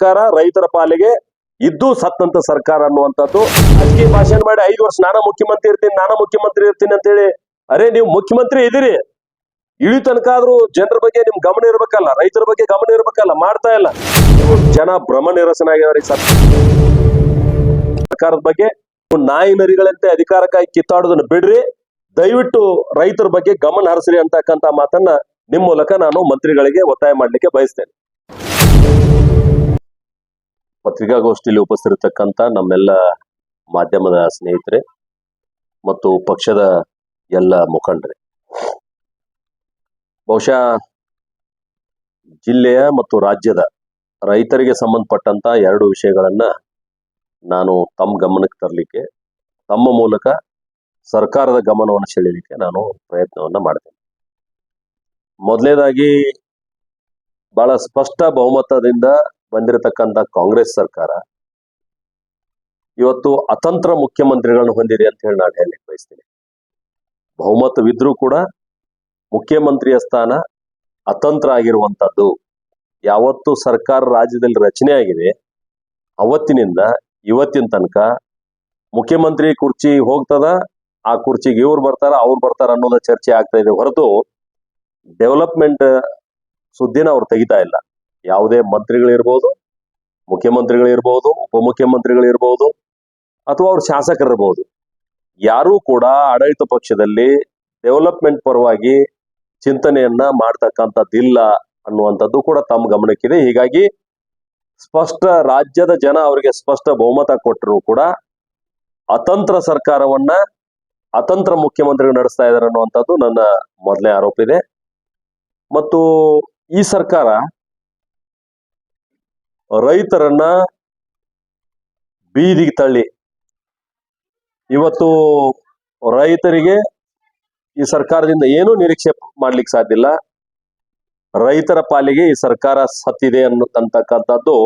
ಸರ್ಕಾರ ರೈತರ ಪಾಲಿಗೆ ಇದ್ದು ಸತ್ತಂತ ಸರ್ಕಾರ ಅನ್ನುವಂಥದ್ದು. ರಾಜಕೀಯ ಭಾಷಣ ಮಾಡಿ 5 ವರ್ಷ ನಾನಾ ಮುಖ್ಯಮಂತ್ರಿ ಇರ್ತೀನಿ ಅಂತ ಹೇಳಿ, ಅರೆ ನೀವು ಮುಖ್ಯಮಂತ್ರಿ ಇದೀರಿ, ಇಳಿ ತನಕ ಆದ್ರೂ ಜನರ ಬಗ್ಗೆ ನಿಮ್ ಗಮನ ಇರ್ಬೇಕಲ್ಲ, ರೈತರ ಬಗ್ಗೆ ಗಮನ ಇರ್ಬೇಕಲ್ಲ, ಮಾಡ್ತಾ ಇಲ್ಲ. ಜನ ಭ್ರಮ ನಿರಸನಾಗ್ಯಾವ್ರಿ ಸರ್ಕಾರದ ಬಗ್ಗೆ. ನಾಯಿ ನರಿಗಳಂತೆ ಅಧಿಕಾರಕ್ಕಾಗಿ ಕಿತ್ತಾಡೋದನ್ನ ಬಿಡ್ರಿ, ದಯವಿಟ್ಟು ರೈತರ ಬಗ್ಗೆ ಗಮನ ಹರಿಸ್ರಿ ಅಂತಕ್ಕಂತ ಮಾತನ್ನ ನಿಮ್ ಮೂಲಕ ನಾನು ಮಂತ್ರಿಗಳಿಗೆ ಒತ್ತಾಯ ಮಾಡ್ಲಿಕ್ಕೆ ಬಯಸ್ತೇನೆ. ಪತ್ರಿಕಾಗೋಷ್ಠಿಯಲ್ಲಿ ಉಪಸ್ಥಿತರಿರ್ತಕ್ಕಂಥ ನಮ್ಮೆಲ್ಲ ಮಾಧ್ಯಮದ ಸ್ನೇಹಿತರೆ ಮತ್ತು ಪಕ್ಷದ ಎಲ್ಲ ಮುಖಂಡರೇ, ಬಹುಶಃ ಜಿಲ್ಲೆಯ ಮತ್ತು ರಾಜ್ಯದ ರೈತರಿಗೆ ಸಂಬಂಧಪಟ್ಟಂತ 2 ವಿಷಯಗಳನ್ನ ನಾನು ತಮ್ಮ ಗಮನಕ್ಕೆ ತರಲಿಕ್ಕೆ, ತಮ್ಮ ಮೂಲಕ ಸರ್ಕಾರದ ಗಮನವನ್ನು ಸೆಳೆಯಲಿಕ್ಕೆ ನಾನು ಪ್ರಯತ್ನವನ್ನ ಮಾಡ್ತೇನೆ. ಮೊದಲನೇದಾಗಿ, ಬಹಳ ಸ್ಪಷ್ಟ ಬಹುಮತದಿಂದ ಬಂದಿರತಕ್ಕಂಥ ಕಾಂಗ್ರೆಸ್ ಸರ್ಕಾರ ಇವತ್ತು ಅತಂತ್ರ ಮುಖ್ಯಮಂತ್ರಿಗಳನ್ನು ಹೊಂದಿದೆ ಅಂತ ಹೇಳಿ ನಾನು ಹೇಳಲಿಕ್ಕೆ ಬಯಸ್ತೀನಿ. ಬಹುಮತವಿದ್ರೂ ಕೂಡ ಮುಖ್ಯಮಂತ್ರಿಯ ಸ್ಥಾನ ಅತಂತ್ರ ಆಗಿರುವಂತದ್ದು. ಯಾವತ್ತು ಸರ್ಕಾರ ರಾಜ್ಯದಲ್ಲಿ ರಚನೆ ಆಗಿದೆ ಅವತ್ತಿನಿಂದ ಇವತ್ತಿನ ತನಕ ಮುಖ್ಯಮಂತ್ರಿ ಕುರ್ಚಿ ಹೋಗ್ತದ, ಆ ಕುರ್ಚಿಗೆ ಇವ್ರು ಬರ್ತಾರ ಅವ್ರು ಬರ್ತಾರ ಅನ್ನೋದ ಚರ್ಚೆ ಆಗ್ತಾ ಇದೆ ಹೊರತು ಡೆವಲಪ್ಮೆಂಟ್ ಸುದ್ದಿನ ಅವ್ರು ತೆಗಿತಾ ಇಲ್ಲ. ಯಾವುದೇ ಮಂತ್ರಿಗಳಿರ್ಬೋದು, ಮುಖ್ಯಮಂತ್ರಿಗಳಿರ್ಬೋದು, ಉಪಮುಖ್ಯಮಂತ್ರಿಗಳಿರ್ಬೋದು, ಅಥವಾ ಅವ್ರ ಶಾಸಕರಿರ್ಬೋದು, ಯಾರೂ ಕೂಡ ಆಡಳಿತ ಪಕ್ಷದಲ್ಲಿ ಡೆವಲಪ್ಮೆಂಟ್ ಪರವಾಗಿ ಚಿಂತನೆಯನ್ನ ಮಾಡ್ತಕ್ಕಂಥದ್ದಿಲ್ಲ ಅನ್ನುವಂಥದ್ದು ಕೂಡ ತಮ್ಮ ಗಮನಕ್ಕಿದೆ. ಹೀಗಾಗಿ ಸ್ಪಷ್ಟ ರಾಜ್ಯದ ಜನ ಅವರಿಗೆ ಸ್ಪಷ್ಟ ಬಹುಮತ ಕೊಟ್ಟರು ಕೂಡ ಅತಂತ್ರ ಸರ್ಕಾರವನ್ನ ಅತಂತ್ರ ಮುಖ್ಯಮಂತ್ರಿಗಳು ನಡೆಸ್ತಾ ಇದ್ದಾರೆ ಅನ್ನುವಂಥದ್ದು ನನ್ನ ಮೊದಲನೇ ಆರೋಪ ಇದೆ. ಮತ್ತು ಈ ಸರ್ಕಾರ ರೈತರನ್ನ ಬೀದಿಗೆ ತಳ್ಳಿ ಇವತ್ತು ರೈತರಿಗೆ ಈ ಸರ್ಕಾರದಿಂದ ಏನೂ ನಿರೀಕ್ಷೆ ಮಾಡ್ಲಿಕ್ಕೆ ಸಾಧ್ಯ ಇಲ್ಲ. ರೈತರ ಪಾಲಿಗೆ ಈ ಸರ್ಕಾರ ಸತ್ತಿದೆ ಅಂತಕ್ಕಂಥದ್ದು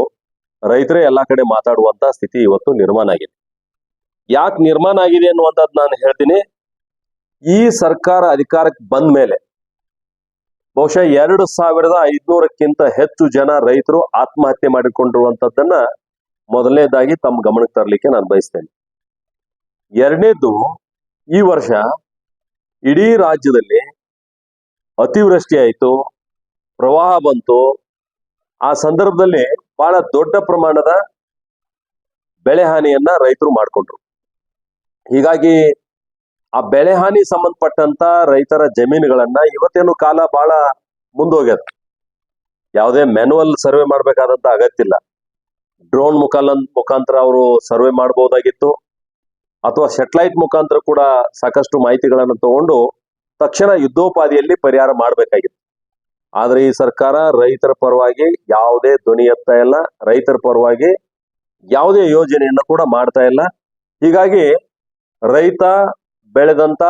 ರೈತರೇ ಎಲ್ಲಾ ಕಡೆ ಮಾತಾಡುವಂತ ಸ್ಥಿತಿ ಇವತ್ತು ನಿರ್ಮಾಣ ಆಗಿದೆ. ಯಾಕೆ ನಿರ್ಮಾಣ ಆಗಿದೆ ಅನ್ನುವಂಥದ್ದು ನಾನು ಹೇಳ್ತೀನಿ. ಈ ಸರ್ಕಾರ ಅಧಿಕಾರಕ್ಕೆ ಬಂದ ಮೇಲೆ ಬಹುಶಃ 2500ಕ್ಕಿಂತ ಹೆಚ್ಚು ಜನ ರೈತರು ಆತ್ಮಹತ್ಯೆ ಮಾಡಿಕೊಂಡಿರುವಂತದ್ದನ್ನ ಮೊದಲನೇದಾಗಿ ತಮ್ಮ ಗಮನಕ್ಕೆ ತರಲಿಕ್ಕೆ ನಾನು ಬಯಸ್ತೇನೆ. ಎರಡನೇದು, ಈ ವರ್ಷ ಇಡೀ ರಾಜ್ಯದಲ್ಲಿ ಅತಿವೃಷ್ಟಿ ಆಯಿತು, ಪ್ರವಾಹ ಬಂತು. ಆ ಸಂದರ್ಭದಲ್ಲಿ ಬಹಳ ದೊಡ್ಡ ಪ್ರಮಾಣದ ಬೆಳೆ ಹಾನಿಯನ್ನ ರೈತರು ಮಾಡಿಕೊಂಡ್ರು. ಹೀಗಾಗಿ ಆ ಬೆಳೆ ಹಾನಿ ಸಂಬಂಧಪಟ್ಟಂತ ರೈತರ ಜಮೀನುಗಳನ್ನ ಇವತ್ತೇನು ಕಾಲ ಬಹಳ ಮುಂದೋಗ್ಯದ, ಯಾವುದೇ ಮ್ಯಾನುವಲ್ ಸರ್ವೆ ಮಾಡ್ಬೇಕಾದಂತ ಅಗತ್ಯ ಇಲ್ಲ. ಡ್ರೋನ್ ಮುಖಾಂತರ ಅವರು ಸರ್ವೆ ಮಾಡಬಹುದಾಗಿತ್ತು, ಅಥವಾ ಸೆಟಲೈಟ್ ಮುಖಾಂತರ ಕೂಡ ಸಾಕಷ್ಟು ಮಾಹಿತಿಗಳನ್ನು ತಗೊಂಡು ತಕ್ಷಣ ಯುದ್ಧೋಪಾದಿಯಲ್ಲಿ ಪರಿಹಾರ ಮಾಡಬೇಕಾಗಿತ್ತು. ಆದ್ರೆ ಈ ಸರ್ಕಾರ ರೈತರ ಪರವಾಗಿ ಯಾವುದೇ ಧ್ವನಿ ಎತ್ತಾ ಇಲ್ಲ, ರೈತರ ಪರವಾಗಿ ಯಾವುದೇ ಯೋಜನೆಯನ್ನ ಕೂಡ ಮಾಡ್ತಾ ಇಲ್ಲ. ಹೀಗಾಗಿ ರೈತ ಬೆಳೆದಂತ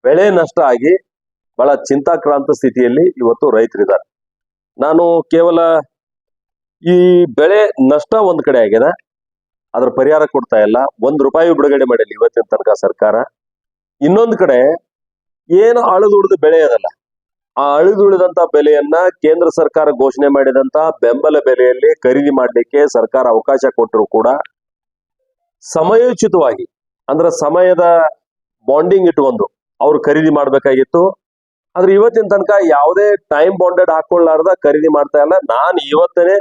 ಬೆಳೆ ನಷ್ಟ ಆಗಿ ಬಹಳ ಚಿಂತಾಕ್ರಾಂತ ಸ್ಥಿತಿಯಲ್ಲಿ ಇವತ್ತು ರೈತರಿದ್ದಾರೆ. ನಾನು ಕೇವಲ ಈ ಬೆಳೆ ನಷ್ಟ ಒಂದ್ ಕಡೆ ಆಗಿದೆ, ಅದ್ರ ಪರಿಹಾರ ಕೊಡ್ತಾ ಇಲ್ಲ, ₹1 ಬಿಡುಗಡೆ ಮಾಡಿಲ್ಲ ಇವತ್ತಿನ ತನಕ ಸರ್ಕಾರ. ಇನ್ನೊಂದು ಕಡೆ ಏನು ಅಳಿದುಳಿದ ಬೆಳೆ ಅದಲ್ಲ, ಆ ಅಳಿದುಳಿದಂತ ಬೆಲೆಯನ್ನ ಕೇಂದ್ರ ಸರ್ಕಾರ ಘೋಷಣೆ ಮಾಡಿದಂತ ಬೆಂಬಲ ಬೆಲೆಯಲ್ಲಿ ಖರೀದಿ ಮಾಡ್ಲಿಕ್ಕೆ ಸರ್ಕಾರ ಅವಕಾಶ ಕೊಟ್ಟರು ಕೂಡ ಸಮಯೋಚಿತವಾಗಿ, ಅಂದ್ರೆ ಸಮಯದ ಬಾಂಡಿಂಗ್ ಇಟ್ಕೊಂಡು ಅವ್ರು ಖರೀದಿ ಮಾಡ್ಬೇಕಾಗಿತ್ತು. ಆದ್ರೆ ಇವತ್ತಿನ ತನಕ ಯಾವುದೇ ಟೈಮ್ ಬಾಂಡೆಡ್ ಹಾಕೊಳ್ಳಾರ್ದ ಖರೀದಿ ಮಾಡ್ತಾ ಇಲ್ಲ. ನಾನು ಇವತ್ತನೇ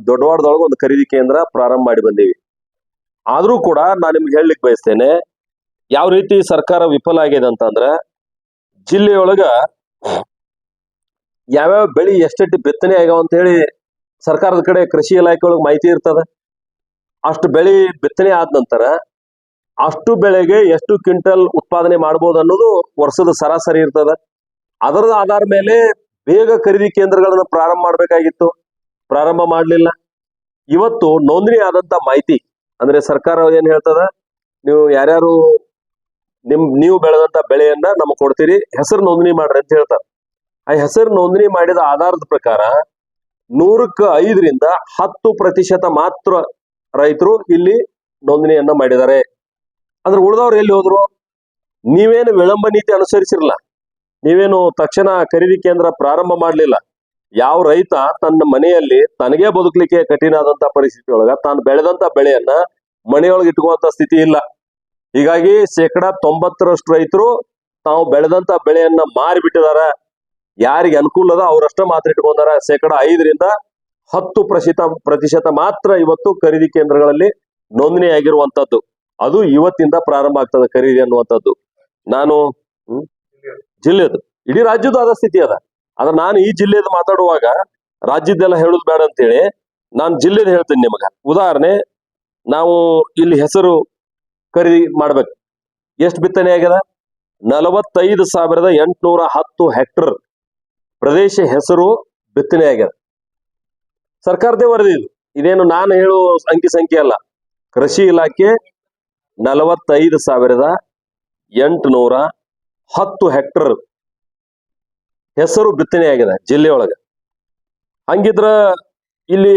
ದೊಡ್ಡವಾಡದೊಳಗೆ ಒಂದು ಖರೀದಿ ಕೇಂದ್ರ ಪ್ರಾರಂಭ ಮಾಡಿ ಬಂದೀವಿ. ಆದ್ರೂ ಕೂಡ ನಾನು ನಿಮ್ಗೆ ಹೇಳಲಿಕ್ಕೆ ಬಯಸ್ತೇನೆ, ಯಾವ ರೀತಿ ಸರ್ಕಾರ ವಿಫಲ ಆಗಿದೆ ಅಂತಂದ್ರೆ, ಜಿಲ್ಲೆಯೊಳಗ ಯಾವ್ಯಾವ ಬೆಳೆ ಎಷ್ಟೆಷ್ಟು ಬಿತ್ತನೆ ಆಗ್ಯಾವ ಅಂತ ಹೇಳಿ ಸರ್ಕಾರದ ಕಡೆ ಕೃಷಿ ಇಲಾಖೆ ಒಳಗೆ ಮಾಹಿತಿ ಇರ್ತದ. ಅಷ್ಟು ಬೆಳೆ ಬಿತ್ತನೆ ಆದ ನಂತರ ಅಷ್ಟು ಬೆಳೆಗೆ ಎಷ್ಟು ಕ್ವಿಂಟಲ್ ಉತ್ಪಾದನೆ ಮಾಡಬಹುದು ಅನ್ನೋದು ವರ್ಷದ ಸರಾಸರಿ ಇರ್ತದ. ಅದರದ ಆಧಾರ ಮೇಲೆ ಬೇಗ ಖರೀದಿ ಕೇಂದ್ರಗಳನ್ನ ಪ್ರಾರಂಭ ಮಾಡಬೇಕಾಗಿತ್ತು, ಪ್ರಾರಂಭ ಮಾಡಲಿಲ್ಲ. ಇವತ್ತು ನೋಂದಣಿ ಆದಂತ ಮಾಹಿತಿ ಅಂದ್ರೆ ಸರ್ಕಾರ ಏನ್ ಹೇಳ್ತದ, ನೀವು ಯಾರ್ಯಾರು ನೀವು ಬೆಳೆದಂತ ಬೆಳೆಯನ್ನ ನಮಗೆ ಕೊಡ್ತೀರಿ, ಹೆಸರು ನೋಂದಣಿ ಮಾಡ್ರಿ ಅಂತ ಹೇಳ್ತಾರೆ. ಆ ಹೆಸರು ನೋಂದಣಿ ಮಾಡಿದ ಆಧಾರದ ಪ್ರಕಾರ 100ಕ್ಕೆ 5ರಿಂದ 10% ಮಾತ್ರ ರೈತರು ಇಲ್ಲಿ ನೋಂದಣಿಯನ್ನ ಮಾಡಿದ್ದಾರೆ. ಅಂದ್ರೆ ಉಳಿದವ್ರು ಎಲ್ಲಿ ಹೋದ್ರು? ನೀವೇನು ವಿಳಂಬ ನೀತಿ ಅನುಸರಿಸಿರಲ್ಲ, ನೀವೇನು ತಕ್ಷಣ ಖರೀದಿ ಕೇಂದ್ರ ಪ್ರಾರಂಭ ಮಾಡಲಿಲ್ಲ, ಯಾವ ರೈತ ತನ್ನ ಮನೆಯಲ್ಲಿ ತನಗೇ ಬದುಕಲಿಕ್ಕೆ ಕಠಿಣ ಆದಂತ ಪರಿಸ್ಥಿತಿ ಒಳಗ ತಾನು ಬೆಳೆದಂತ ಬೆಳೆಯನ್ನ ಮನೆಯೊಳಗೆ ಇಟ್ಕೊಳ್ಳುವಂತ ಸ್ಥಿತಿ ಇಲ್ಲ. ಹೀಗಾಗಿ 90% ರೈತರು ತಾವು ಬೆಳೆದಂತ ಬೆಳೆಯನ್ನ ಮಾರಿ ಬಿಟ್ಟಿದಾರ. ಯಾರಿಗೆ ಅನುಕೂಲ ಅದ ಅವರಷ್ಟ ಮಾತ್ರ ಇಟ್ಕೊಂಡಾರ. 5% ಮಾತ್ರ ಇವತ್ತು ಖರೀದಿ ಕೇಂದ್ರಗಳಲ್ಲಿ ನೋಂದಣಿ ಆಗಿರುವಂತದ್ದು. ಅದು ಇವತ್ತಿಂದ ಪ್ರಾರಂಭ ಆಗ್ತದೆ ಖರೀದಿ ಅನ್ನುವಂಥದ್ದು. ನಾನು ಜಿಲ್ಲೆದು ಇಡೀ ರಾಜ್ಯದ ಆದ ಸ್ಥಿತಿ ಅದ. ಆದ್ರೆ ನಾನು ಈ ಜಿಲ್ಲೆದು ಮಾತಾಡುವಾಗ ರಾಜ್ಯದ್ದೆಲ್ಲ ಹೇಳುದು ಬೇಡ ಅಂತೇಳಿ ನಾನು ಜಿಲ್ಲೆದು ಹೇಳ್ತೀನಿ ನಿಮಗ. ಉದಾಹರಣೆ, ನಾವು ಇಲ್ಲಿ ಹೆಸರು ಖರೀದಿ ಮಾಡ್ಬೇಕು. ಎಷ್ಟು ಬಿತ್ತನೆ ಆಗ್ಯದ? 45,810 ಹೆಕ್ಟರ್ ಪ್ರದೇಶ ಹೆಸರು ಬಿತ್ತನೆ ಆಗ್ಯದ. ಸರ್ಕಾರದೇ ವರದಿ ಇದು, ಇದೇನು ನಾನು ಹೇಳೋ ಅಂಕಿ ಸಂಖ್ಯೆ ಅಲ್ಲ. ಕೃಷಿ ಇಲಾಖೆ 45,810 ಹೆಕ್ಟರ್ ಹೆಸರು ಬಿತ್ತನೆ ಆಗಿದೆ ಜಿಲ್ಲೆಯೊಳಗೆ. ಹಂಗಿದ್ರ ಇಲ್ಲಿ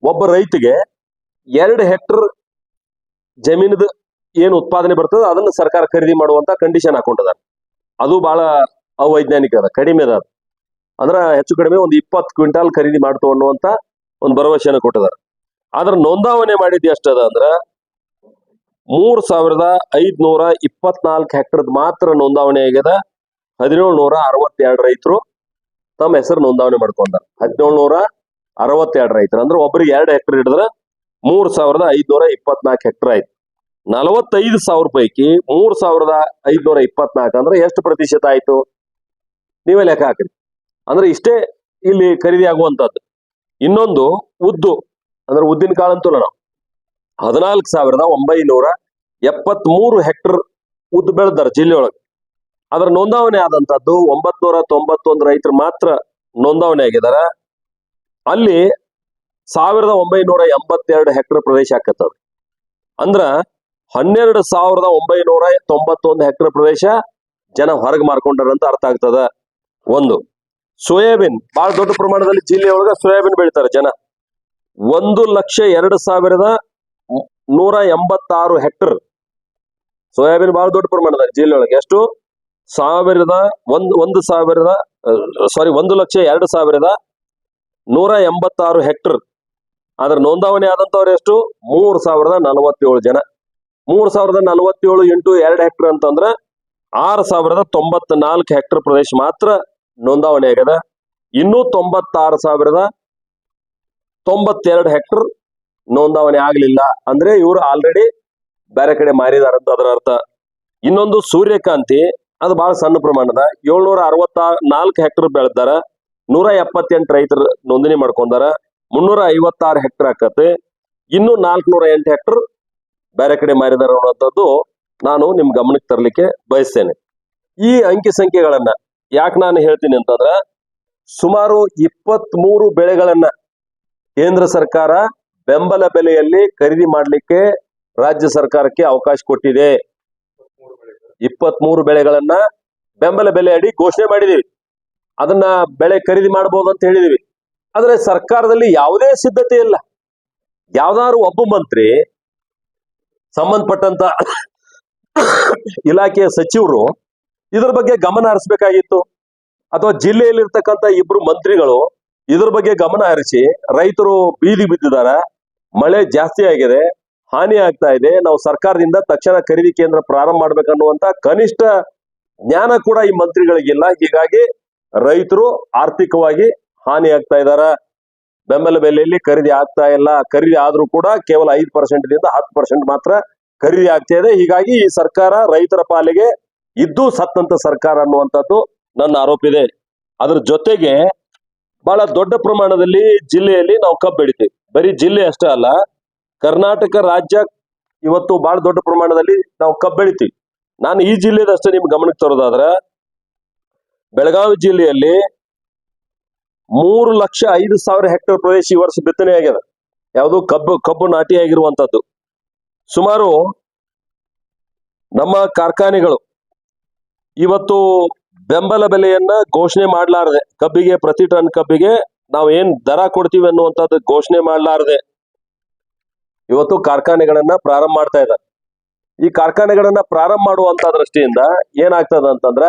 ಒಬ್ಬ ರೈತಿಗೆ 2 ಹೆಕ್ಟರ್ ಜಮೀನದ ಏನು ಉತ್ಪಾದನೆ ಬರ್ತದೆ ಅದನ್ನ ಸರ್ಕಾರ ಖರೀದಿ ಮಾಡುವಂತ ಕಂಡೀಷನ್ ಹಾಕೊಂಡಿದ್ದಾರೆ. ಅದು ಬಹಳ ಅವೈಜ್ಞಾನಿಕ ಅದ, ಕಡಿಮೆ ಅದ. ಅಂದ್ರ ಹೆಚ್ಚು ಕಡಿಮೆ ಒಂದು 20 ಕ್ವಿಂಟಾಲ್ ಖರೀದಿ ಮಾಡ್ತು ಅನ್ನುವಂತ ಒಂದು ಭರವಸೆಯನ್ನು ಕೊಟ್ಟಿದ್ದಾರೆ. ಆದ್ರ ನೋಂದಾವಣೆ ಮಾಡಿದ್ದು ಎಷ್ಟದ ಅಂದ್ರ 3,524 ಹೆಕ್ಟರ್ ಮಾತ್ರ ನೋಂದಾವಣೆ ಆಗ್ಯದ. 1,762 ರೈತರು ತಮ್ಮ ಹೆಸರು ನೋಂದಾವಣೆ ಮಾಡ್ಕೊಂಡಾರ. 1,762 ರೈತರು ಅಂದ್ರೆ ಒಬ್ಬರಿಗೆ 2 ಹೆಕ್ಟರ್ ಹಿಡಿದ್ರೆ 3,524 ಹೆಕ್ಟರ್ ಆಯ್ತು. 45,000 ಪೈಕಿ 3,524 ಅಂದ್ರೆ ಎಷ್ಟು ಪ್ರತಿಶತ ಆಯ್ತು? ನೀವೇ ಲೆಕ್ಕ ಹಾಕ್ರಿ. ಅಂದ್ರೆ ಇಷ್ಟೇ ಇಲ್ಲಿ ಖರೀದಿ ಆಗುವಂತದ್ದು. ಇನ್ನೊಂದು ಉದ್ದು, ಅಂದ್ರೆ ಉದ್ದಿನ ಕಾಳಂತೂ ನಾವು 14,973 ಹೆಕ್ಟರ್ ಉದ್ದು ಬೆಳೆದಾರೆ ಜಿಲ್ಲೆಯೊಳಗೆ. ಅದರ ನೋಂದಾವಣೆ ಆದಂತದ್ದು 991 ರೈತರು ಮಾತ್ರ ನೋಂದಾವಣೆ ಆಗಿದಾರ. ಅಲ್ಲಿ 1,982 ಹೆಕ್ಟರ್ ಪ್ರದೇಶ ಆಕತ್ತದ. ಅಂದ್ರ 12,991 ಹೆಕ್ಟರ್ ಪ್ರದೇಶ ಜನ ಹೊರಗೆ ಮಾರ್ಕೊಂಡಾರಂತ ಅರ್ಥ ಆಗ್ತದ. ಒಂದು ಸೋಯಾಬೀನ್ ಬಹಳ ದೊಡ್ಡ ಪ್ರಮಾಣದಲ್ಲಿ ಜಿಲ್ಲೆಯೊಳಗ ಸೋಯಾಬೀನ್ ಬೆಳಿತಾರೆ ಜನ. 1,02,186 ಹೆಕ್ಟರ್ ಸೋಯಾಬೀನ್ ಬಹಳ ದೊಡ್ಡ ಪ್ರಮಾಣದಲ್ಲಿ ಜಿಲ್ಲೆಯೊಳಗೆ. ಎಷ್ಟು? 1,02,186 ಹೆಕ್ಟರ್. ಆದ್ರೆ ನೋಂದಾವಣೆ ಆದಂತವ್ರು ಎಷ್ಟು? 3,047 ಜನ. 3,047 ಇಂಟು 2 ಹೆಕ್ಟರ್ ಅಂತಂದ್ರ 6,094 ಹೆಕ್ಟರ್ ಪ್ರದೇಶ ಮಾತ್ರ ನೋಂದಾವಣೆ ಆಗ್ಯದ. ಇನ್ನೂ 96,092 ಹೆಕ್ಟರ್ ನೋಂದಾವಣೆ ಆಗ್ಲಿಲ್ಲ. ಅಂದ್ರೆ ಇವರು ಆಲ್ರೆಡಿ ಬೇರೆ ಕಡೆ ಮಾರಿದಾರಂತ ಅದರ ಅರ್ಥ. ಇನ್ನೊಂದು ಸೂರ್ಯಕಾಂತಿ, ಅದು ಬಹಳ ಸಣ್ಣ ಪ್ರಮಾಣದ 764 ಹೆಕ್ಟರ್ ಬೆಳೆದಾರ. 178 ರೈತರು ನೋಂದಣಿ ಮಾಡ್ಕೊಂಡಾರ. 356 ಹೆಕ್ಟರ್ ಆಕತ್ತೆ. ಇನ್ನು 408 ಹೆಕ್ಟರ್ ಬೇರೆ ಕಡೆ ಮಾರಿದಾರ ಅನ್ನುವಂಥದ್ದು ನಾನು ನಿಮ್ ಗಮನಕ್ಕೆ ತರಲಿಕ್ಕೆ ಬಯಸ್ತೇನೆ. ಈ ಅಂಕಿ ಸಂಖ್ಯೆಗಳನ್ನ ಯಾಕೆ ನಾನು ಹೇಳ್ತೀನಿ ಅಂತಂದ್ರ, ಸುಮಾರು 23 ಬೆಳೆಗಳನ್ನ ಕೇಂದ್ರ ಸರ್ಕಾರ ಬೆಂಬಲ ಬೆಲೆಯಲ್ಲಿ ಖರೀದಿ ಮಾಡ್ಲಿಕ್ಕೆ ರಾಜ್ಯ ಸರ್ಕಾರಕ್ಕೆ ಅವಕಾಶ ಕೊಟ್ಟಿದೆ. 23 ಬೆಳೆಗಳನ್ನ ಬೆಂಬಲ ಬೆಲೆ ಅಡಿ ಘೋಷಣೆ ಮಾಡಿದೀವಿ. ಅದನ್ನ ಬೆಳೆ ಖರೀದಿ ಮಾಡಬಹುದು ಅಂತ ಹೇಳಿದೀವಿ. ಆದ್ರೆ ಸರ್ಕಾರದಲ್ಲಿ ಯಾವುದೇ ಸಿದ್ಧತೆ ಇಲ್ಲ. ಯಾವ್ದಾದ್ರು ಒಬ್ಬ ಮಂತ್ರಿ, ಸಂಬಂಧಪಟ್ಟಂತ ಇಲಾಖೆಯ ಸಚಿವರು ಇದ್ರ ಬಗ್ಗೆ ಗಮನ ಹರಿಸಬೇಕಾಗಿತ್ತು. ಅಥವಾ ಜಿಲ್ಲೆಯಲ್ಲಿರ್ತಕ್ಕಂಥ 2 ಮಂತ್ರಿಗಳು ಇದ್ರ ಬಗ್ಗೆ ಗಮನ ಹರಿಸಿ, ರೈತರು ಬೀದಿ ಬಿದ್ದಿದಾರ, ಮಳೆ ಜಾಸ್ತಿ ಆಗಿದೆ, ಹಾನಿ ಆಗ್ತಾ ಇದೆ, ನಾವು ಸರ್ಕಾರದಿಂದ ತಕ್ಷಣ ಖರೀದಿ ಕೇಂದ್ರ ಪ್ರಾರಂಭ ಮಾಡ್ಬೇಕನ್ನುವಂತ ಕನಿಷ್ಠ ಜ್ಞಾನ ಕೂಡ ಈ ಮಂತ್ರಿಗಳಿಗಿಲ್ಲ. ಹೀಗಾಗಿ ರೈತರು ಆರ್ಥಿಕವಾಗಿ ಹಾನಿ ಆಗ್ತಾ ಇದಾರ. ಬೆಂಬಲ ಬೆಲೆಯಲ್ಲಿ ಖರೀದಿ ಆಗ್ತಾ ಇಲ್ಲ. ಖರೀದಿ ಆದ್ರೂ ಕೂಡ ಕೇವಲ 5% 10% ಮಾತ್ರ ಖರೀದಿ ಆಗ್ತಾ ಇದೆ. ಹೀಗಾಗಿ ಈ ಸರ್ಕಾರ ರೈತರ ಪಾಲಿಗೆ ಇದ್ದು ಸತ್ತಂತ ಸರ್ಕಾರ ಅನ್ನುವಂಥದ್ದು ನನ್ನ ಆರೋಪ ಇದೆ. ಅದ್ರ ಜೊತೆಗೆ ಬಹಳ ದೊಡ್ಡ ಪ್ರಮಾಣದಲ್ಲಿ ಜಿಲ್ಲೆಯಲ್ಲಿ ನಾವು ಕಬ್ಬು ಬೆಳಿತೀವಿ. ಬರೀ ಜಿಲ್ಲೆ ಅಷ್ಟೇ ಅಲ್ಲ, ಕರ್ನಾಟಕ ರಾಜ್ಯ ಇವತ್ತು ಬಹಳ ದೊಡ್ಡ ಪ್ರಮಾಣದಲ್ಲಿ ನಾವು ಕಬ್ಬು ಬೆಳಿತೀವಿ. ನಾನು ಈ ಜಿಲ್ಲೆದಷ್ಟೇ ನಿಮ್ ಗಮನಕ್ಕೆ ತರೋದಾದ್ರ, ಬೆಳಗಾವಿ ಜಿಲ್ಲೆಯಲ್ಲಿ 3,05,000 ಹೆಕ್ಟರ್ ಪ್ರದೇಶ ಈ ವರ್ಷ ಬಿತ್ತನೆ ಆಗ್ಯದ. ಯಾವುದು? ಕಬ್ಬು ನಾಟಿ ಆಗಿರುವಂತದ್ದು. ಸುಮಾರು ನಮ್ಮ ಕಾರ್ಖಾನೆಗಳು ಇವತ್ತು ಬೆಂಬಲ ಬೆಲೆಯನ್ನ ಘೋಷಣೆ ಮಾಡ್ಲಾರದೆ, ಕಬ್ಬಿಗೆ ಪ್ರತಿ ಟನ್ ಕಬ್ಬಿಗೆ ನಾವು ಏನ್ ದರ ಕೊಡ್ತೀವಿ ಅನ್ನುವಂಥದ್ದು ಘೋಷಣೆ ಮಾಡ್ಲಾರದೆ ಇವತ್ತು ಕಾರ್ಖಾನೆಗಳನ್ನ ಪ್ರಾರಂಭ ಮಾಡ್ತಾ ಇದ್ದಾರೆ. ಈ ಕಾರ್ಖಾನೆಗಳನ್ನ ಪ್ರಾರಂಭ ಮಾಡುವಂತ ದೃಷ್ಟಿಯಿಂದ ಏನಾಗ್ತದ ಅಂತಂದ್ರ,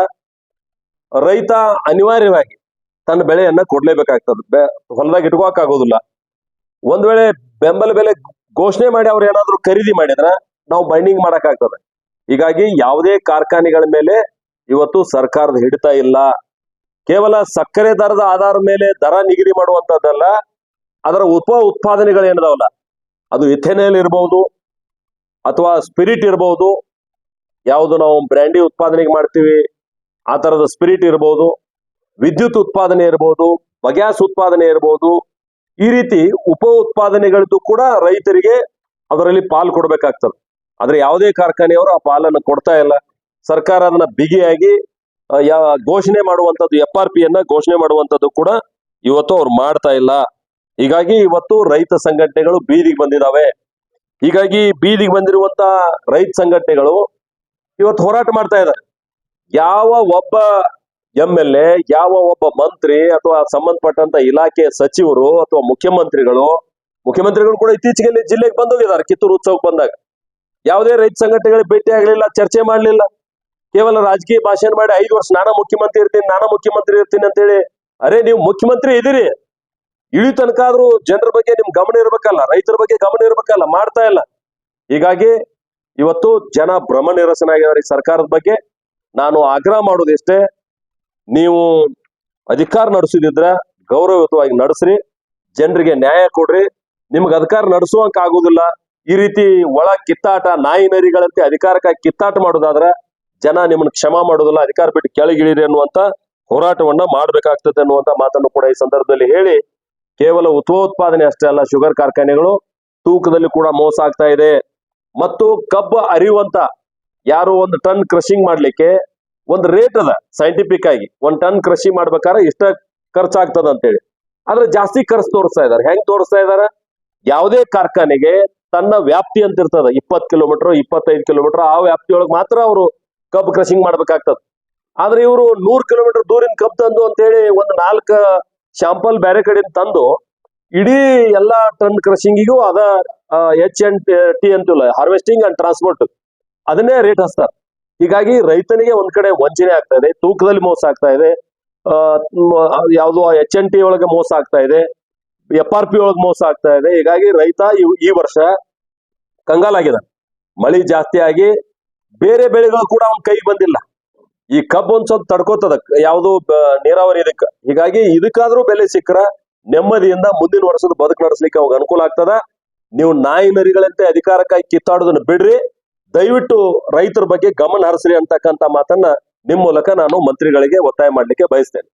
ರೈತ ಅನಿವಾರ್ಯವಾಗಿ ತನ್ನ ಬೆಳೆಯನ್ನ ಕೊಡ್ಲೇಬೇಕಾಗ್ತದೆ. ಹೊಲದಾಗ ಇಟ್ಕೋಕ್ ಆಗೋದಿಲ್ಲ. ಒಂದ್ ವೇಳೆ ಬೆಂಬಲ ಬೆಲೆ ಘೋಷಣೆ ಮಾಡಿ ಅವ್ರು ಏನಾದ್ರು ಖರೀದಿ ಮಾಡಿದ್ರ ನಾವು ಬೈಂಡಿಂಗ್ ಮಾಡಕ್ ಆಗ್ತದೆ. ಹೀಗಾಗಿ ಯಾವುದೇ ಕಾರ್ಖಾನೆಗಳ ಮೇಲೆ ಇವತ್ತು ಸರ್ಕಾರದ ಹಿಡಿತ ಇಲ್ಲ. ಕೇವಲ ಸಕ್ಕರೆ ದರದ ಆಧಾರದ ಮೇಲೆ ದರ ನಿಗದಿ ಮಾಡುವಂತದ್ದಲ್ಲ, ಅದರ ಉತ್ಪಾದನೆಗಳು ಏನಿದಾವಲ್ಲ, ಅದು ಇಥೆನಾಲ್ ಇರಬಹುದು ಅಥವಾ ಸ್ಪಿರಿಟ್ ಇರಬಹುದು, ಯಾವುದು ನಾವು ಬ್ರ್ಯಾಂಡಿ ಉತ್ಪಾದನೆಗೆ ಮಾಡ್ತೀವಿ ಆ ತರದ ಸ್ಪಿರಿಟ್ ಇರಬಹುದು, ವಿದ್ಯುತ್ ಉತ್ಪಾದನೆ ಇರಬಹುದು, ಬಗ್ಯಾಸ್ ಉತ್ಪಾದನೆ ಇರಬಹುದು. ಈ ರೀತಿ ಉತ್ಪಾದನೆಗಳದ್ದು ಕೂಡ ರೈತರಿಗೆ ಅದರಲ್ಲಿ ಪಾಲು ಕೊಡ್ಬೇಕಾಗ್ತದೆ. ಆದ್ರೆ ಯಾವುದೇ ಕಾರ್ಖಾನೆಯವರು ಆ ಪಾಲನ್ನು ಕೊಡ್ತಾ ಇಲ್ಲ. ಸರ್ಕಾರ ಅದನ್ನ ಬಿಗಿಯಾಗಿ ಘೋಷಣೆ ಮಾಡುವಂತದ್ದು, FRP ಯನ್ನ ಘೋಷಣೆ ಮಾಡುವಂತದ್ದು ಕೂಡ ಇವತ್ತು ಅವ್ರು ಮಾಡ್ತಾ ಇಲ್ಲ. ಹೀಗಾಗಿ ಇವತ್ತು ರೈತ ಸಂಘಟನೆಗಳು ಬೀದಿಗೆ ಬಂದಿದಾವೆ. ಹೀಗಾಗಿ ಬೀದಿಗೆ ಬಂದಿರುವಂತ ರೈತ ಸಂಘಟನೆಗಳು ಇವತ್ತು ಹೋರಾಟ ಮಾಡ್ತಾ ಇದ್ದಾರೆ. ಯಾವ ಒಬ್ಬ MLA, ಯಾವ ಒಬ್ಬ ಮಂತ್ರಿ ಅಥವಾ ಸಂಬಂಧಪಟ್ಟಂತ ಇಲಾಖೆ ಸಚಿವರು ಅಥವಾ ಮುಖ್ಯಮಂತ್ರಿಗಳು ಕೂಡ ಇತ್ತೀಚೆಗೆ ಜಿಲ್ಲೆಗೆ ಬಂದೋಗಿದ್ದಾರೆ. ಕಿತ್ತೂರು ಉತ್ಸವಕ್ಕೆ ಬಂದಾಗ ಯಾವುದೇ ರೈತ ಸಂಘಟನೆಗಳಿಗೆ ಭೇಟಿ ಆಗಲಿಲ್ಲ, ಚರ್ಚೆ ಮಾಡಲಿಲ್ಲ. ಕೇವಲ ರಾಜಕೀಯ ಭಾಷಣ ಮಾಡಿ 5 ವರ್ಷ ನಾನಾ ಮುಖ್ಯಮಂತ್ರಿ ಇರ್ತೀನಿ ಅಂತೇಳಿ. ಅರೆ, ನೀವು ಮುಖ್ಯಮಂತ್ರಿ ಇದೀರಿ, ಇಳಿ ತನಕ ಆದ್ರೂ ಜನರ ಬಗ್ಗೆ ನಿಮ್ ಗಮನ ಇರ್ಬೇಕಲ್ಲ, ರೈತರ ಬಗ್ಗೆ ಗಮನ ಇರ್ಬೇಕಲ್ಲ, ಮಾಡ್ತಾ ಇಲ್ಲ. ಹೀಗಾಗಿ ಇವತ್ತು ಜನ ಭ್ರಮ ನಿರಸನಾಗಿದ್ದಾರೆ ಈ ಸರ್ಕಾರದ ಬಗ್ಗೆ. ನಾನು ಆಗ್ರಹ ಮಾಡೋದಿಷ್ಟೇ, ನೀವು ಅಧಿಕಾರ ನಡೆಸುದಿದ್ರ ಗೌರವಯುತವಾಗಿ ನಡೆಸ್ರಿ, ಜನರಿಗೆ ನ್ಯಾಯ ಕೊಡ್ರಿ. ನಿಮ್ಗೆ ಅಧಿಕಾರ ನಡೆಸುವಂಕ ಆಗುದಿಲ್ಲ, ಈ ರೀತಿ ಒಳ ಕಿತ್ತಾಟ, ನಾಯಿ ನರಿಗಳಂತೆ ಅಧಿಕಾರಕ್ಕಾಗಿ ಕಿತ್ತಾಟ ಮಾಡೋದಾದ್ರ ಜನ ನಿಮ್ಮನ್ನ ಕ್ಷಮಾ ಮಾಡೋದಿಲ್ಲ, ಅಧಿಕಾರ ಬಿಟ್ಟು ಕೆಳಗಿಳಿರಿ ಅನ್ನುವಂತ ಹೋರಾಟವನ್ನ ಮಾಡ್ಬೇಕಾಗ್ತದೆ ಅನ್ನುವಂತ ಮಾತನ್ನು ಕೂಡ ಈ ಸಂದರ್ಭದಲ್ಲಿ ಹೇಳಿ, ಕೇವಲ ಉತ್ಪಾದನೆ ಅಷ್ಟೇ ಅಲ್ಲ, ಶುಗರ್ ಕಾರ್ಖಾನೆಗಳು ತೂಕದಲ್ಲಿ ಕೂಡ ಮೋಸ ಆಗ್ತಾ ಇದೆ. ಮತ್ತು ಕಬ್ಬು ಅರಿಯುವಂತ ಯಾರು 1 ಟನ್ ಕ್ರಷಿಂಗ್ ಮಾಡ್ಲಿಕ್ಕೆ ಒಂದು ರೇಟ್ ಅದ ಸೈಂಟಿಫಿಕ್ ಆಗಿ, 1 ಟನ್ ಕೃಷಿ ಮಾಡ್ಬೇಕಾದ್ರೆ ಇಷ್ಟ ಖರ್ಚಾಗ್ತದ ಅಂತೇಳಿ. ಆದ್ರೆ ಜಾಸ್ತಿ ಖರ್ಚು ತೋರಿಸ್ತಾ ಇದಾರೆ. ಹೆಂಗ್ ತೋರಿಸ್ತಾ ಇದಾರೆ? ಯಾವುದೇ ಕಾರ್ಖಾನೆಗೆ ತನ್ನ ವ್ಯಾಪ್ತಿ ಅಂತ ಇರ್ತದ, 20 ಕಿಲೋಮೀಟರ್ 25 ಕಿಲೋಮೀಟರ್, ಆ ವ್ಯಾಪ್ತಿಯೊಳಗೆ ಮಾತ್ರ ಅವರು ಕಬ್ಬು ಕ್ರಷಿಂಗ್ ಮಾಡ್ಬೇಕಾಗ್ತದ. ಆದ್ರೆ ಇವರು 100 ಕಿಲೋಮೀಟರ್ ದೂರಿನ ಕಬ್ಬು ತಂದು ಅಂತೇಳಿ ಒಂದು 4 ಶಾಂಪಲ್ ಬೇರೆ ಕಡೆಯಿಂದ ತಂದು ಇಡೀ ಎಲ್ಲಾ ಟನ್ ಕ್ರಷಿಂಗಿಗೂ ಅದ HNT ಅಂತಿಲ್ಲ, ಹಾರ್ವೆಸ್ಟಿಂಗ್ ಅಂಡ್ ಟ್ರಾನ್ಸ್ಪೋರ್ಟ್, ಅದನ್ನೇ ರೇಟ್ ಹಚ್ತಾರೆ. ಹೀಗಾಗಿ ರೈತನಿಗೆ ಒಂದ್ ಕಡೆ ವಂಚನೆ ಆಗ್ತಾ ಇದೆ, ತೂಕದಲ್ಲಿ ಮೋಸ ಆಗ್ತಾ ಇದೆ, ಯಾವುದು HNT ಒಳಗೆ ಮೋಸ ಆಗ್ತಾ ಇದೆ, FRP ಒಳಗೆ ಮೋಸ ಆಗ್ತಾ ಇದೆ. ಹೀಗಾಗಿ ರೈತ ಈ ವರ್ಷ ಕಂಗಾಲಾಗಿದೆ. ಮಳಿ ಜಾಸ್ತಿ ಆಗಿ ಬೇರೆ ಬೆಳೆಗಳು ಕೂಡ ಅವ್ನ ಕೈಗೆ ಬಂದಿಲ್ಲ. ಈ ಕಬ್ಬು ಒಂದ್ ಸ್ವಲ್ಪ ತಡ್ಕೋತದ, ಯಾವುದು ನೀರಾವರಿ ಇದಕ್ಕ. ಹೀಗಾಗಿ ಇದಕ್ಕಾದ್ರೂ ಬೆಲೆ ಸಿಕ್ಕರ ನೆಮ್ಮದಿಯಿಂದ ಮುಂದಿನ ವರ್ಷದ ಬದುಕು ನಡೆಸಲಿಕ್ಕೆ ಅವಾಗ ಅನುಕೂಲ ಆಗ್ತದ. ನೀವು ನಾಯಿ ನರಿಗಳಂತೆ ಅಧಿಕಾರಕ್ಕಾಗಿ ಕಿತ್ತಾಡೋದನ್ನ ಬಿಡ್ರಿ, ದಯವಿಟ್ಟು ರೈತರ ಬಗ್ಗೆ ಗಮನ ಹರಿಸ್ರಿ ಅಂತಕ್ಕಂತ ಮಾತನ್ನ ನಿಮ್ ಮೂಲಕ ನಾನು ಮಂತ್ರಿಗಳಿಗೆ ಒತ್ತಾಯ ಮಾಡ್ಲಿಕ್ಕೆ ಬಯಸ್ತೇನೆ.